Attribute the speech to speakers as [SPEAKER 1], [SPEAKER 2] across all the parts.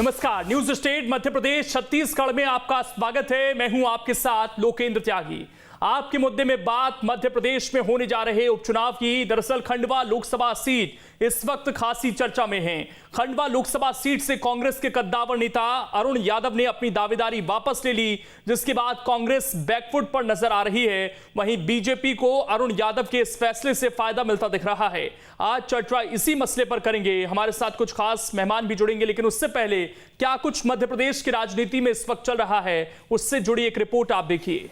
[SPEAKER 1] नमस्कार, news state Madhya Pradesh Chhattisgarh में आपका स्वागत है। मैं हूं आपके साथ लोकेंद्र त्यागी। आपके मुद्दे में बात मध्य प्रदेश में होने जा रहे उपचुनाव की। दरअसल खंडवा लोकसभा सीट इस वक्त खासी चर्चा में है। खंडवा लोकसभा सीट से कांग्रेस के कद्दावर नेता अरुण यादव ने अपनी दावेदारी वापस ले ली, जिसके बाद कांग्रेस बैकफुट पर नजर आ रही है। वहीं बीजेपी को अरुण यादव के इस फैसले से फायदा मिलता दिख रहा है। आज चर्चा इसी मसले पर करेंगे। हमारे साथ कुछ खास मेहमान भी जुड़ेंगे, लेकिन उससे पहले क्या कुछ मध्य प्रदेश की राजनीति में इस वक्त चल रहा है, उससे जुड़ी एक रिपोर्ट आप देखिए।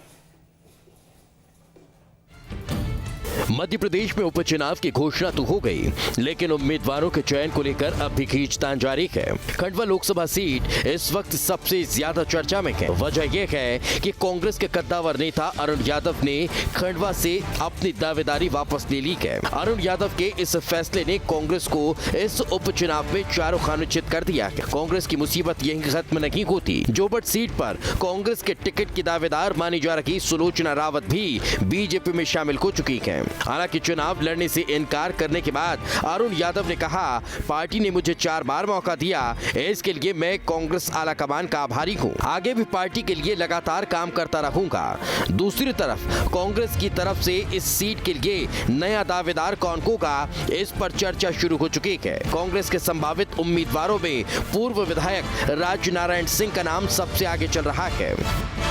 [SPEAKER 2] मध्य प्रदेश में उपचुनाव की घोषणा तो हो गई, लेकिन उम्मीदवारों के चयन को लेकर अब भी खींचतान जारी है। खंडवा लोकसभा सीट इस वक्त सबसे ज्यादा चर्चा में है। वजह यह है कि कांग्रेस के कद्दावर नेता अरुण यादव ने खंडवा से अपनी दावेदारी वापस ले ली है। अरुण यादव के इस फैसले ने कांग्रेस को इस उपचुनाव में चारों खानुचित कर दिया है। कांग्रेस की मुसीबत यही खत्म नहीं होती। जोबट सीट पर कांग्रेस के टिकट की दावेदार मानी जा रही सुलोचना रावत भी बीजेपी में शामिल हो चुकी है। हालांकि चुनाव लड़ने से इनकार करने के बाद अरुण यादव ने कहा, पार्टी ने मुझे 4 बार मौका दिया, इसके लिए मैं कांग्रेस आलाकमान का आभारी हूं। आगे भी पार्टी के लिए लगातार काम करता रहूंगा। दूसरी तरफ कांग्रेस की तरफ से इस सीट के लिए नया दावेदार कौन होगा, इस पर चर्चा शुरू हो चुकी है। कांग्रेस के संभावित उम्मीदवारों में पूर्व विधायक राज नारायण सिंह का नाम सबसे आगे चल रहा है।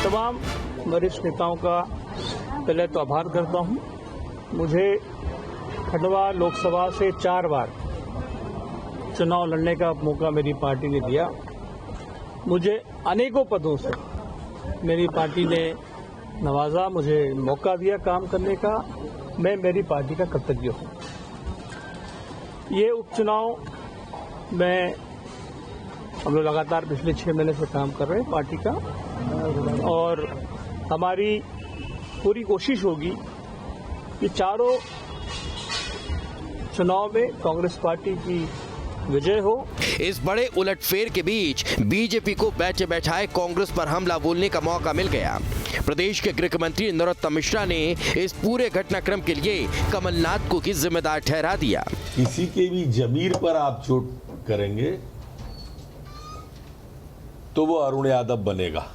[SPEAKER 3] तमाम वरिष्ठ नेताओं का पहले तो आभार करता हूं। मुझे खंडवा लोकसभा से 4 बार चुनाव लड़ने का मौका मेरी पार्टी ने दिया। मुझे अनेकों पदों से मेरी पार्टी ने नवाजा, मुझे मौका दिया काम करने का। मैं मेरी पार्टी का कृतज्ञ हूं। ये उपचुनाव में हम लोग लगातार पिछले 6 महीने से काम कर रहे हैं पार्टी का, और हमारी पूरी कोशिश होगी कि चारों चुनाव में कांग्रेस पार्टी की विजय हो।
[SPEAKER 2] इस बड़े उलटफेर के बीच बीजेपी को बैठे बैठाए कांग्रेस पर हमला बोलने का मौका मिल गया। प्रदेश के गृह मंत्री नरोत्तम मिश्रा ने इस पूरे घटनाक्रम के लिए कमलनाथ को ही जिम्मेदार ठहरा दिया।
[SPEAKER 4] किसी के भी जमीर पर आप चोट करेंगे तो वो अरुण यादव बनेगा।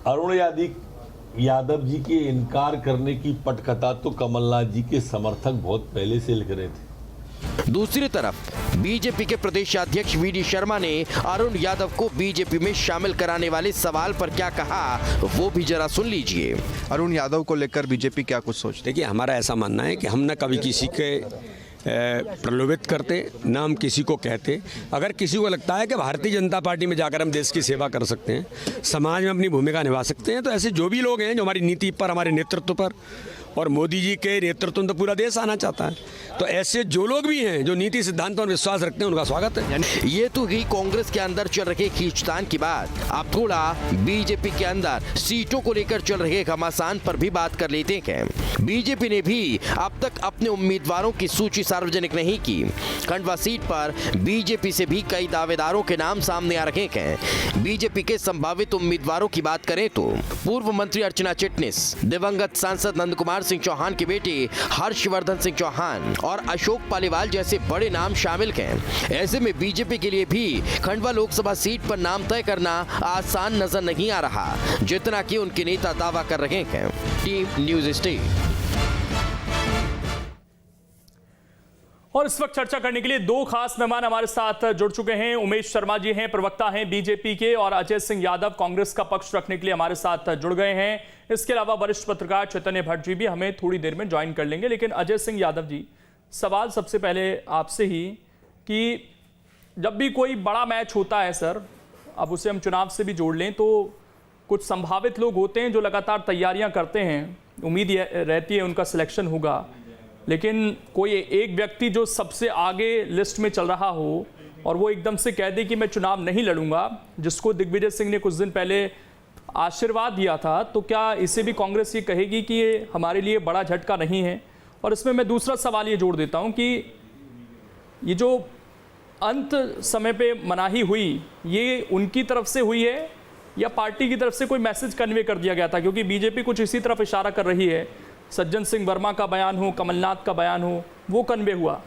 [SPEAKER 4] अरुण यादव जी के इनकार करने की पटकथा तो कमलनाथ जी के समर्थक बहुत पहले से लिख रहे थे।
[SPEAKER 2] दूसरी तरफ बीजेपी के प्रदेश अध्यक्ष वी डी शर्मा ने अरुण यादव को बीजेपी में शामिल कराने वाले सवाल पर क्या कहा, वो भी जरा सुन लीजिए।
[SPEAKER 5] अरुण यादव को लेकर बीजेपी क्या कुछ सोचती?
[SPEAKER 6] देखिए, हमारा ऐसा मानना है कि हम न कभी किसी के प्रलोभित करते, ना हम किसी को कहते। अगर किसी को लगता है कि भारतीय जनता पार्टी में जाकर हम देश की सेवा कर सकते हैं, समाज में अपनी भूमिका निभा सकते हैं, तो ऐसे जो भी लोग हैं जो हमारी नीति पर, हमारे नेतृत्व पर, और मोदी जी के नेतृत्व में तो पूरा देश आना चाहता है, तो ऐसे जो लोग भी हैं जो नीति सिद्धांत पर विश्वास रखते हैं, उनका स्वागत है।
[SPEAKER 2] ये तो ही कांग्रेस के अंदर चल रहे खींचतान की बात। अब थोड़ा बीजेपी के अंदर सीटों को लेकर चल रहे घमासान पर भी बात कर लेते हैं। बीजेपी ने भी अब तक अपने उम्मीदवारों की सूची सार्वजनिक नहीं की। खंडवा सीट पर बीजेपी से भी कई दावेदारों के नाम सामने आ रहे हैं। बीजेपी के संभावित उम्मीदवारों की बात करें तो पूर्व मंत्री अर्चना चिटनिस, दिवंगत सांसद नंद कुमार सिंह चौहान के बेटे हर्षवर्धन सिंह चौहान और अशोक पालीवाल जैसे बड़े नाम शामिल हैं। ऐसे में बीजेपी के लिए भी खंडवा लोकसभा सीट पर नाम तय करना आसान नजर नहीं आ रहा, जितना कि उनके नेता दावा कर रहे हैं। Team news state.
[SPEAKER 1] और इस वक्त चर्चा करने के लिए 2 खास मेहमान हमारे साथ जुड़ चुके हैं। उमेश शर्मा जी हैं, प्रवक्ता हैं बीजेपी के, और अजय सिंह यादव कांग्रेस का पक्ष रखने के लिए हमारे साथ जुड़ गए हैं। इसके अलावा वरिष्ठ पत्रकार चैतन्य भट्ट जी भी हमें थोड़ी देर में ज्वाइन कर लेंगे। लेकिन अजय सिंह यादव जी, सवाल सबसे पहले आपसे ही कि जब भी कोई बड़ा मैच होता है सर, अब उसे हम चुनाव से भी जोड़ लें, तो कुछ संभावित लोग होते हैं जो लगातार तैयारियां करते हैं, उम्मीद रहती है उनका सिलेक्शन होगा, लेकिन कोई एक व्यक्ति जो सबसे आगे लिस्ट में चल रहा हो और वो एकदम से कह दे कि मैं चुनाव नहीं लड़ूंगा, जिसको दिग्विजय सिंह ने कुछ दिन पहले आशीर्वाद दिया था, तो क्या इसे भी कांग्रेस ये कहेगी कि ये हमारे लिए बड़ा झटका नहीं है? और इसमें मैं दूसरा सवाल ये जोड़ देता हूं कि ये जो अंत समय पे मनाही हुई, ये उनकी तरफ से हुई है या पार्टी की तरफ से कोई मैसेज कन्वे कर दिया गया था? क्योंकि बीजेपी कुछ इसी तरफ इशारा कर रही है। सज्जन सिंह वर्मा का बयान हो, कमलनाथ का बयान हो, वो कन्वे हुआ।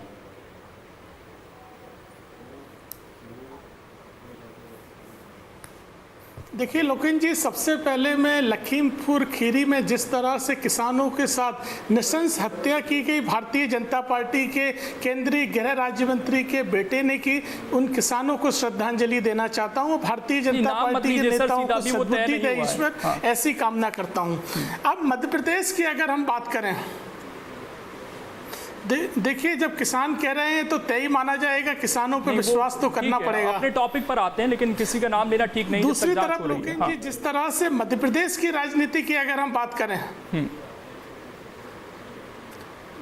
[SPEAKER 7] देखिए लोकेन जी, सबसे पहले मैं लखीमपुर खीरी में जिस तरह से किसानों के साथ नृशंस हत्या की गई भारतीय जनता पार्टी के केंद्रीय गृह राज्य मंत्री के बेटे ने की, उन किसानों को श्रद्धांजलि देना चाहता हूँ। भारतीय जनता पार्टी के नेताओं को सद्बुद्धि दे ईश्वर, ऐसी कामना करता हूँ। अब मध्य प्रदेश की अगर हम बात करें, देखिए जब किसान कह रहे हैं तो तय माना जाएगा, किसानों पर विश्वास तो करना पड़ेगा।
[SPEAKER 1] अपने टॉपिक पर आते हैं, लेकिन किसी का नाम लेना ठीक नहीं।
[SPEAKER 7] दूसरी तरफ लोकेन जी, जिस तरह से मध्य प्रदेश की राजनीति की अगर हम बात करें,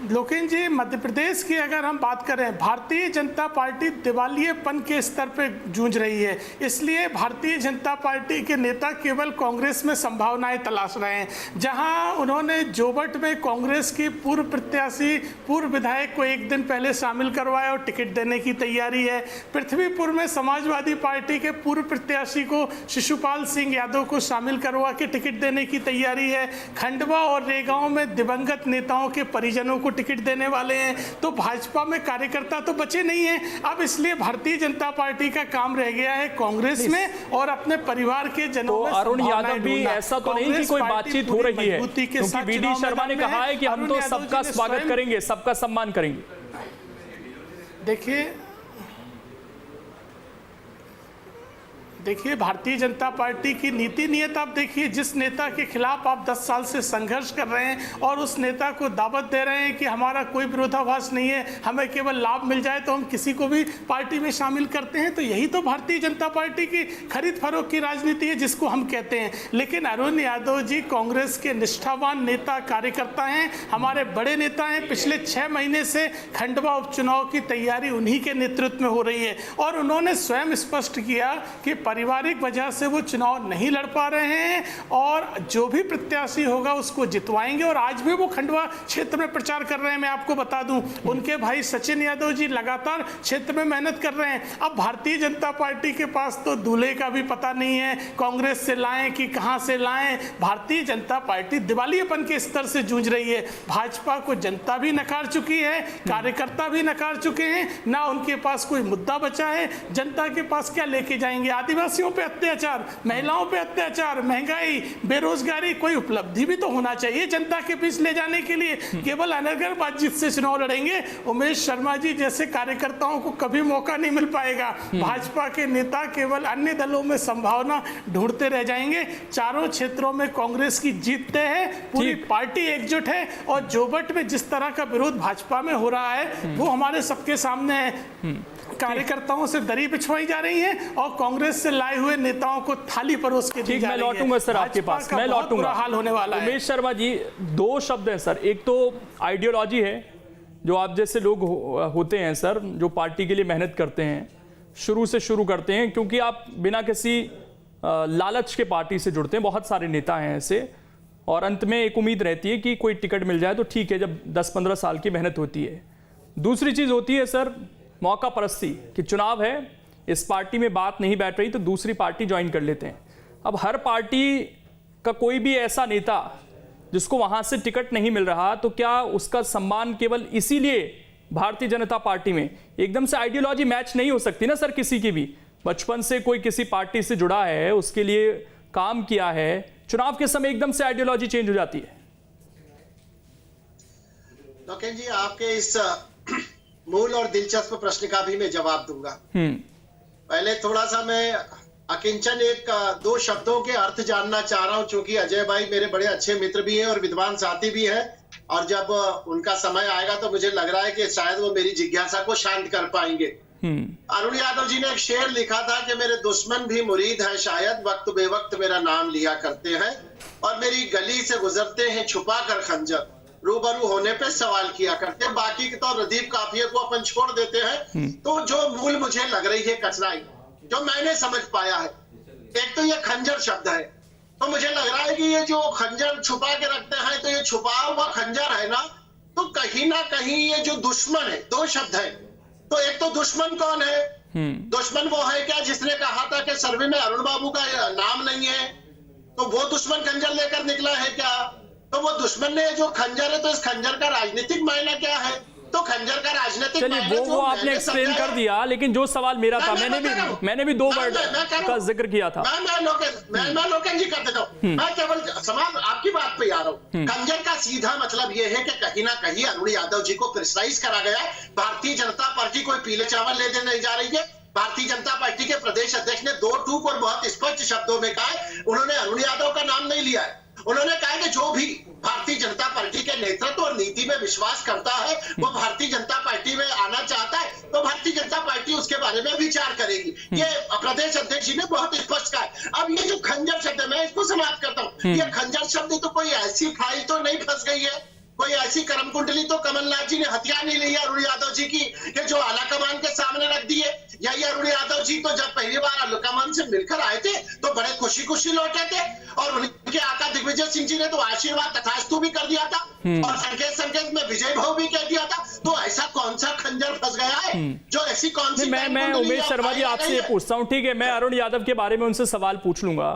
[SPEAKER 7] लोकेन जी मध्य प्रदेश की अगर हम बात करें, भारतीय जनता पार्टी दिवालियेपन के स्तर पर जूझ रही है। इसलिए भारतीय जनता पार्टी के नेता केवल कांग्रेस में संभावनाएं तलाश रहे हैं। जहां उन्होंने जोबट में कांग्रेस की पूर्व प्रत्याशी, पूर्व विधायक को एक दिन पहले शामिल करवाया और टिकट देने की तैयारी है। पृथ्वीपुर में समाजवादी पार्टी के पूर्व प्रत्याशी को, शिशुपाल सिंह यादव को शामिल करवा के टिकट देने की तैयारी है। खंडवा और रेगांव में दिवंगत नेताओं के परिजनों को टिकट देने वाले हैं। तो भाजपा में कार्यकर्ता तो बचे नहीं हैं। अब इसलिए भारतीय जनता पार्टी का काम रह गया है कांग्रेस में और अपने परिवार के जनों में।
[SPEAKER 1] अरुण यादव भी ऐसा तो नहीं कि कोई बातचीत हो रही है, क्योंकि वीडी शर्मा ने कहा है कि हम तो सबका स्वागत करेंगे, सबका सम्मान करेंगे।
[SPEAKER 7] देखिए भारतीय जनता पार्टी की नीति नियत आप देखिए, जिस नेता के खिलाफ आप 10 साल से संघर्ष कर रहे हैं और उस नेता को दावत दे रहे हैं कि हमारा कोई विरोधाभास नहीं है, हमें केवल लाभ मिल जाए तो हम किसी को भी पार्टी में शामिल करते हैं। तो यही तो भारतीय जनता पार्टी की खरीद फरोख्त की राजनीति है, जिसको हम कहते हैं। लेकिन अरुण यादव जी कांग्रेस के निष्ठावान नेता कार्यकर्ता हैं, हमारे बड़े नेता हैं। पिछले 6 महीने से खंडवा उपचुनाव की तैयारी उन्हीं के नेतृत्व में हो रही है और उन्होंने स्वयं स्पष्ट किया कि पारिवारिक वजह से वो चुनाव नहीं लड़ पा रहे हैं और जो भी प्रत्याशी होगा उसको जितवाएंगे। और आज भी वो खंडवा क्षेत्र में प्रचार कर रहे हैं। मैं आपको बता दूं, उनके भाई सचिन यादव जी लगातार क्षेत्र में मेहनत कर रहे हैं। अब भारतीय जनता पार्टी के पास तो दूल्हे का भी पता नहीं है, कांग्रेस से लाएं कि कहां से लाएं। भारतीय जनता पार्टी दिवालियेपन के स्तर से जूझ रही है। भाजपा को जनता भी नकार चुकी है, कार्यकर्ता भी नकार चुके हैं, ना उनके पास कोई मुद्दा बचा है। जनता के पास क्या लेके जाएंगे? आदिवासियों पे अत्याचार, महिलाओं पे अत्याचार, महंगाई, बेरोजगारी, कोई उपलब्धि भी तो होना चाहिए जनता के बीच ले जाने के लिए। केवल अनर्गल बातचीत से चुनाव लड़ेंगे उमेश शर्मा जी जैसे कार्यकर्ताओं को कभी मौका नहीं मिल पाएगा। भाजपा के नेता केवल अन्य दलों में संभावना ढूंढते रह जाएंगे। चारों क्षेत्रों में कांग्रेस की जीत तय है, पूरी पार्टी एकजुट है और जोबट में जिस तरह का विरोध भाजपा में हो रहा है वो हमारे सबके सामने है। कार्यकर्ताओं से दरी बिछवाई जा रही है और कांग्रेस से लाए हुए नेताओं को थाली परोस के दी जा रही है।
[SPEAKER 1] मैं लौटूंगा सर आपके पास, मैं लौटूंगा।
[SPEAKER 7] हाल होने वाला है।
[SPEAKER 1] उमेश शर्मा जी, 2 शब्द हैं सर। एक तो आइडियोलॉजी है, जो आप जैसे लोग होते हैं सर, जो पार्टी के लिए मेहनत करते हैं, शुरू से शुरू करते हैं, क्योंकि आप बिना किसी लालच के पार्टी से जुड़ते हैं। बहुत सारे नेता हैं ऐसे, और अंत में एक उम्मीद रहती है कि कोई टिकट मिल जाए तो ठीक है, जब 10-15 साल की मेहनत होती है। दूसरी चीज होती है सर मौका परस्ती, कि चुनाव है, इस पार्टी में बात नहीं बैठ रही तो दूसरी पार्टी ज्वाइन कर लेते हैं। अब हर पार्टी का कोई भी ऐसा नेता जिसको वहां से टिकट नहीं मिल रहा, तो क्या उसका सम्मान केवल इसीलिए भारतीय जनता पार्टी में? एकदम से आइडियोलॉजी मैच नहीं हो सकती ना सर किसी की भी। बचपन से कोई किसी पार्टी से जुड़ा है, उसके लिए काम किया है, चुनाव के समय एकदम से आइडियोलॉजी चेंज हो जाती है।
[SPEAKER 8] लोकेन जी, आपके इस मूल और दिलचस्प प्रश्न का भी मैं जवाब दूंगा। पहले थोड़ा सा मैं अकिंचन 1-2 शब्दों के अर्थ जानना चाह रहा हूं, क्योंकि अजय भाई मेरे बड़े अच्छे मित्र भी हैं और विद्वान साथी भी हैं, और जब उनका समय आएगा तो मुझे लग रहा है कि शायद वो मेरी जिज्ञासा को शांत कर पाएंगे। अरुण यादव जी ने एक शेर लिखा था कि मेरे दुश्मन भी मुरीद हैं शायद, वक्त बेवक्त मेरा नाम लिया करते हैं और मेरी गली से गुजरते हैं छुपा कर खंजर, रूबरू होने पे सवाल किया करते हैं। बाकी के तो रदीफ काफिये को अपन छोड़ देते हैं। तो जो मूल मुझे लग रही है कठिनाई, जो मैंने समझ पाया है, एक तो ये खंजर शब्द है। तो मुझे लग रहा है कि ये जो खंजर छुपा के रखते हैं, तो ये छुपा हुआ खंजर है ना, तो कहीं ना कहीं ये जो दुश्मन है, 2 शब्द है। तो एक तो दुश्मन कौन है? दुश्मन वो है क्या जिसने कहा था कि सर्वे में अरुण बाबू का नाम नहीं है, तो वो दुश्मन खंजर लेकर निकला है क्या? तो वो दुश्मन ने जो खंजर है, तो इस खंजर का राजनीतिक मायना क्या है? तो खंजर का राजनीतिक
[SPEAKER 1] चलिए वो आपने एक्सप्लेन कर दिया, लेकिन जो सवाल मेरा था, मैंने भी 2 वर्ड का जिक्र किया था।
[SPEAKER 8] मैं लोकेश जी कर देता हूँ, मैं केवल सवाल आपकी बात पे आ रहा हूँ। खंजर का सीधा मतलब यह है कि कहीं ना कहीं अरुण यादव जी को प्रिसाइज करा गया है। भारतीय जनता पार्टी कोई पीले चावल ले देने नहीं जा रही है। भारतीय जनता पार्टी के प्रदेश अध्यक्ष ने 2 टूक और बहुत स्पष्ट शब्दों में कहा है, उन्होंने अरुण यादव का नाम नहीं लिया है। उन्होंने कहा कि जो भी भारतीय जनता पार्टी के नेतृत्व और नीति में विश्वास करता है, वो भारतीय जनता पार्टी में आना चाहता है, तो भारतीय जनता पार्टी उसके बारे में विचार करेगी। ये प्रदेश अध्यक्ष जी ने बहुत स्पष्ट कहा है। अब ये जो खंजर शब्द है, मैं इसको समाप्त करता हूँ। ये खंजर शब्द तो कोई ऐसी फाइल तो नहीं फंस गई है, कोई ऐसी कर्म कुंडली तो कमलनाथ जी ने हथियार नहीं ली है अरुण यादव जी की कि जो आला कमान के सामने रख दी है। यही अरुण यादव जी तो जब पहली बार आला कमान से मिलकर आए थे तो बड़े खुशी खुशी लौटे थे, और उनके आका दिग्विजय सिंह जी ने तो आशीर्वाद तथास्तु भी कर दिया था और संकेत में विजय भाव भी कह दिया था। तो ऐसा कौन सा खंजर फंस गया है जो ऐसी कौन सी?
[SPEAKER 1] मैं उमेश शर्मा जी आपसे पूछता हूँ, ठीक है, मैं अरुण यादव के बारे में उनसे सवाल पूछ लूंगा।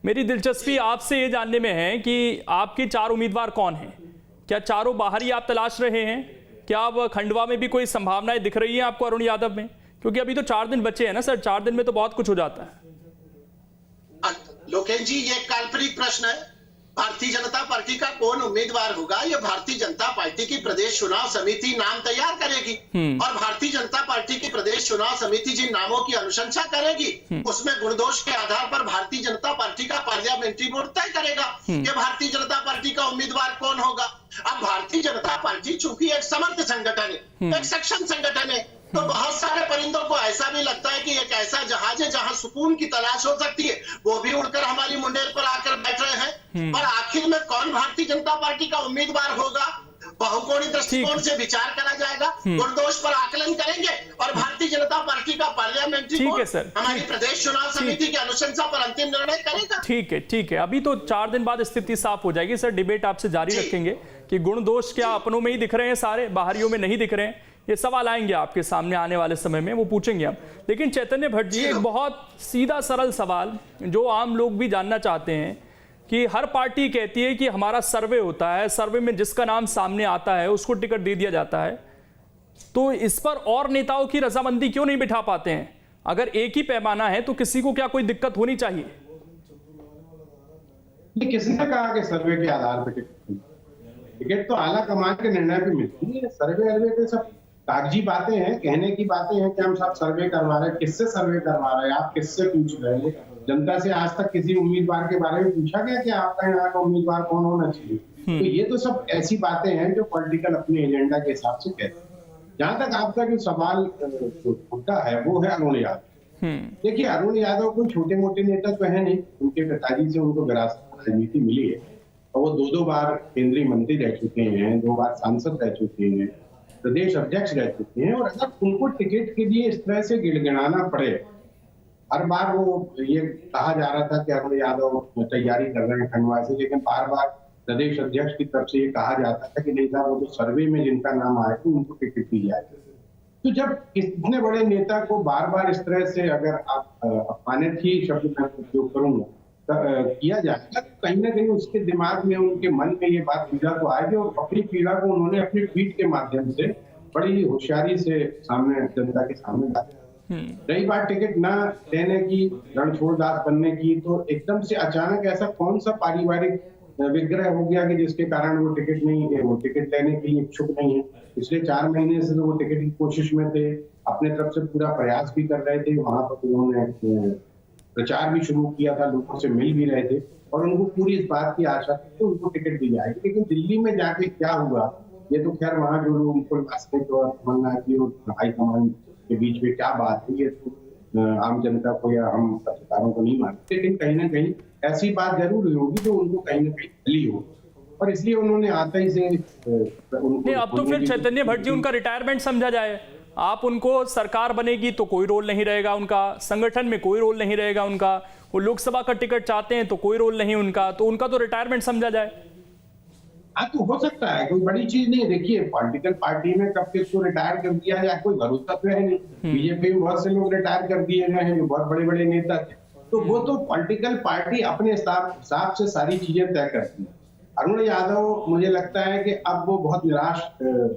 [SPEAKER 1] मेरी दिलचस्पी आपसे ये जानने में है कि आपके 4 उम्मीदवार कौन हैं? क्या चारों बाहर ही आप तलाश रहे हैं? क्या अब खंडवा में भी कोई संभावनाएं दिख रही है आपको अरुण यादव में? क्योंकि अभी तो 4 दिन बचे हैं ना सर, 4 दिन में तो बहुत कुछ हो जाता है।
[SPEAKER 8] लोकेश जी, ये काल्पनिक प्रश्न है। भारतीय जनता पार्टी का कौन उम्मीदवार होगा, ये भारतीय जनता पार्टी की प्रदेश चुनाव समिति नाम तैयार करेगी, और भारतीय जनता पार्टी की प्रदेश चुनाव समिति जिन नामों की अनुशंसा करेगी उसमें गुणदोष के आधार पर भारतीय जनता पार्टी का पार्लियामेंट्री बोर्ड तय करेगा कि भारतीय जनता पार्टी का उम्मीदवार कौन होगा। अब भारतीय जनता पार्टी चूंकि एक समर्थ संगठन है, एक सक्षम संगठन है, तो बहुत सारे परिंदों को ऐसा भी लगता है कि एक ऐसा जहाज है जहां सुकून की तलाश हो सकती है, वो भी उड़कर हमारी मुंडेर पर आकर बैठ रहे हैं। पर आखिर में कौन भारतीय जनता पार्टी का उम्मीदवार होगा, बहुकोणीय दृष्टिकोण से विचार करा जाएगा, गुणदोष पर आकलन करेंगे और भारतीय जनता पार्टी का पार्लियामेंट्री बोर्ड हमारी प्रदेश चुनाव समिति की अनुशंसा पर अंतिम निर्णय करेगा।
[SPEAKER 1] ठीक है, अभी तो 4 दिन बाद स्थिति साफ हो जाएगी सर। डिबेट आपसे जारी रखेंगे कि गुण दोष क्या अपनों में ही दिख रहे हैं सारे, बाहरियों में नहीं दिख रहे हैं। ये सवाल आएंगे आपके सामने आने वाले समय में, वो पूछेंगे हम। लेकिन चैतन्य भट्ट जी, एक बहुत सीधा सरल सवाल जो आम लोग भी जानना चाहते हैं कि हर पार्टी कहती है कि हमारा सर्वे होता है, सर्वे में जिसका नाम सामने आता है उसको टिकट दे दिया जाता है, तो इस पर और नेताओं की रजामंदी क्यों नहीं बिठा पाते हैं? अगर एक ही पैमाना है तो किसी को क्या कोई दिक्कत होनी चाहिए?
[SPEAKER 9] किसने कहा कि सर्वे के आधार पर टिकट तो आला कमान के निर्णय पे मिलती है। सर्वे के सब कागजी बातें हैं, कहने की बातें हैं कि हम सब सर्वे करवा रहे हैं। किससे सर्वे करवा रहे हैं? आप किससे पूछ रहे हैं? जनता से आज तक किसी उम्मीदवार के बारे में पूछा गया कि आपका यहाँ का उम्मीदवार कौन होना चाहिए? तो ये तो सब ऐसी बातें हैं जो पॉलिटिकल अपने एजेंडा के हिसाब से कहते हैं। जहां तक आपका जो सवाल उठता है वो है अरुण यादव। देखिए, अरुण यादव कोई छोटे मोटे नेता तो है नहीं। उनके पिताजी से उनको विरासत राजनीति मिली है और वो 2 बार केंद्रीय मंत्री रह चुके हैं, 2 बार सांसद रह चुके हैं, प्रदेश अध्यक्ष रह चुके हैं। और अगर उनको टिकट के लिए इस तरह से गिड़गिड़ाना पड़े, हर बार वो ये कहा जा रहा था कि अरुण यादव तैयारी कर रहे हैं खंडवा से, लेकिन बार बार प्रदेश अध्यक्ष की तरफ से ये कहा जाता था कि नहीं साहब, वो जो सर्वे में जिनका नाम आया था उनको टिकट दी जाएगी। तो जब इतने बड़े नेता को बार बार इस तरह से अगर आप अपमानित ही शब्द का उपयोग करूंगा किया जाएगा, तो कहीं ना कहीं उसके दिमाग में, उनके मन में ये बात पीड़ा तो आएगी और अपनी पीड़ा को उन्होंने अपने ट्वीट के माध्यम से बड़ी होशियारी से सामने, जनता के सामने डाला। रही बात टिकट न देने की, रणछोड़दास बनने की, तो एकदम से अचानक ऐसा कौन सा पारिवारिक विग्रह हो गया कि जिसके कारण वो टिकट नहीं है, वो टिकट लेने के लिए इच्छुक नहीं है। पिछले 4 महीने से तो वो टिकट की कोशिश में थे, अपने तरफ से पूरा प्रयास भी कर रहे थे। वहां पर उन्होंने प्रचार भी शुरू किया था, लोगों से मिल भी रहे थे और उनको पूरी इस बात की आशा थी कि उनको टिकट दी जाएगी। लेकिन दिल्ली में जाके क्या हुआ, ये तो खैर वहां जो लोग उनको वास्तविक और तमन्ना की और हाईकमान के बीच में क्या बात है, ये तो आम जनता को या हम पत्रकारों को नहीं मानते। लेकिन कहीं ना कहीं ऐसी बात जरूर हुई होगी जो उनको कहीं ना कहीं मिली होगी और इसलिए उन्होंने आते ही से
[SPEAKER 1] अब तो फिर चैतन्य भट्ट जी उनका रिटायरमेंट समझा जाए। आप उनको सरकार बनेगी तो कोई रोल नहीं रहेगा उनका, संगठन में कोई रोल नहीं रहेगा उनका, वो लोकसभा का टिकट चाहते हैं तो कोई रोल नहीं उनका, तो उनका तो रिटायरमेंट समझा जाए।
[SPEAKER 9] हाँ, तो हो सकता है, कोई बड़ी चीज नहीं है। देखिए, पॉलिटिकल पार्टी में कब किसको रिटायर कर दिया है कोई भरोसा तो है नहीं। बीजेपी में बहुत से लोग रिटायर कर दिए गए हैं जो बहुत बड़े बड़े नेता थे, तो वो तो पॉलिटिकल पार्टी अपने हिसाब से सारी चीजें तय करती है। अरुण यादव, मुझे लगता है कि अब वो बहुत निराश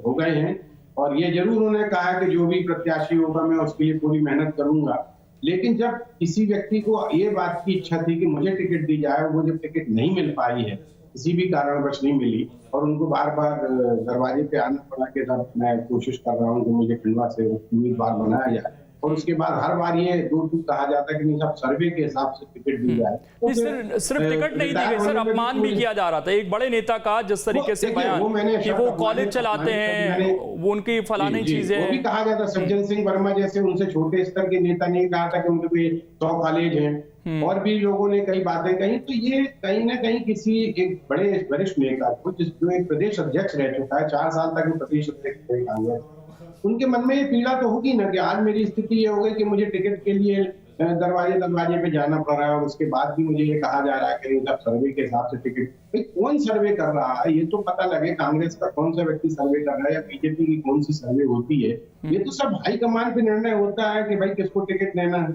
[SPEAKER 9] हो गए हैं और ये जरूर उन्होंने कहा कि जो भी प्रत्याशी होगा मैं उसके लिए पूरी मेहनत करूंगा। लेकिन जब किसी व्यक्ति को ये बात की इच्छा थी कि मुझे टिकट दी जाए, वो जब टिकट नहीं मिल पाई है, किसी भी कारणवश नहीं मिली, और उनको बार बार दरवाजे पे आना पड़ा कि साहब मैं कोशिश कर रहा हूँ कि मुझे खंडवा से उम्मीदवार बनाया जाए, और उसके बाद हर बार ये दूर कहा जाता है कि नहीं साहब सर्वे के हिसाब से टिकट दी जाए। तो
[SPEAKER 1] सिर्फ टिकट नहीं दी गई सर, अपमान भी किया जा रहा था एक बड़े नेता का, जिस तरीके से बयान कि वो कॉलेज चलाते हैं, वो उनकी फलानी चीजें,
[SPEAKER 9] वो भी कहा जाता। सज्जन सिंह वर्मा जैसे उनसे छोटे स्तर के नेता ने कहा था कि उनके भी 100 कॉलेज हैं, और भी लोगों ने कई बातें कही। तो ये कहीं ना कहीं किसी एक बड़े वरिष्ठ नेता को, जो एक प्रदेश अध्यक्ष रह चुका है, 4 साल तक प्रदेश अध्यक्ष रहे कांग्रेस, उनके मन में ये पीड़ा तो होगी ना कि आज मेरी स्थिति ये हो गई कि मुझे टिकट के लिए दरवाजे पे जाना पड़ रहा है, और उसके बाद भी मुझे ये कहा जा रहा है कि जब सर्वे के हिसाब से टिकट। कौन सर्वे कर रहा है ये तो पता लगे, कांग्रेस का कौन सा व्यक्ति सर्वे कर रहा है या बीजेपी की कौन सी सर्वे होती है। ये तो सब हाईकमान पे निर्णय होता है कि भाई किसको टिकट लेना है।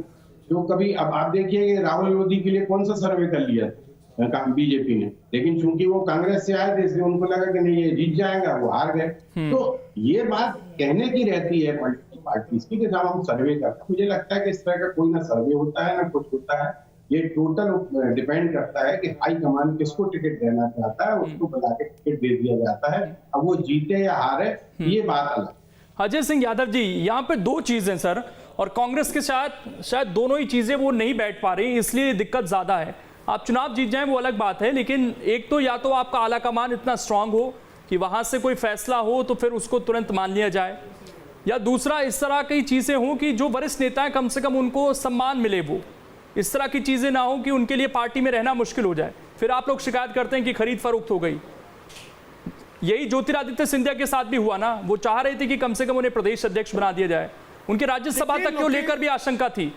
[SPEAKER 9] तो कभी अब आप देखिए कि राहुल मोदी के लिए कौन सा सर्वे कर लिया बीजेपी ने, लेकिन चूंकि वो कांग्रेस से आए थे इसलिए उनको लगा कि नहीं ये जीत जाएगा, वो हार गए। तो ये बात कहने की रहती है पॉलिटिकल पार्टी की कि जब हम सर्वे करते हैं, मुझे लगता है कि इस तरह का कोई ना सर्वे होता है ना कुछ होता है। ये टोटल डिपेंड करता है कि हाई कमान किसको टिकट देना चाहता है, उसको बुला के टिकट दे दिया जाता है। अब वो जीते या हारे ये बात अलग।
[SPEAKER 1] अजय सिंह यादव जी, यहाँ पे 2 चीजें सर, और कांग्रेस के शायद दोनों ही चीजें वो नहीं बैठ पा रही, इसलिए दिक्कत ज्यादा है। आप चुनाव जीत जाएं वो अलग बात है, लेकिन एक तो या तो आपका आला कमान इतना स्ट्रांग हो कि वहां से कोई फैसला हो तो फिर उसको तुरंत मान लिया जाए, या दूसरा इस तरह की चीजें हों कि जो वरिष्ठ नेता हैं कम से कम उनको सम्मान मिले। वो इस तरह की चीजें ना हो कि उनके लिए पार्टी में रहना मुश्किल हो जाए, फिर आप लोग शिकायत करते हैं कि खरीद फरोख्त हो गई। यही ज्योतिरादित्य सिंधिया के साथ भी हुआ ना, वो चाह रहे थे कि कम से कम उन्हें प्रदेश अध्यक्ष बना दिया जाए, उनके राज्यसभा तक को लेकर भी आशंका थी,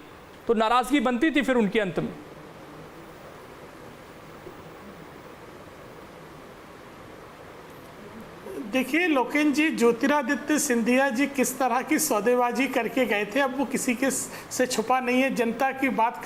[SPEAKER 1] तो नाराजगी बनती थी फिर उनके अंत में।
[SPEAKER 7] देखिए लोकेन जी, ज्योतिरादित्य सिंधिया जी किस तरह की सौदेबाजी करके गए थे, अब वो किसी के से छुपा नहीं है। जनता की बात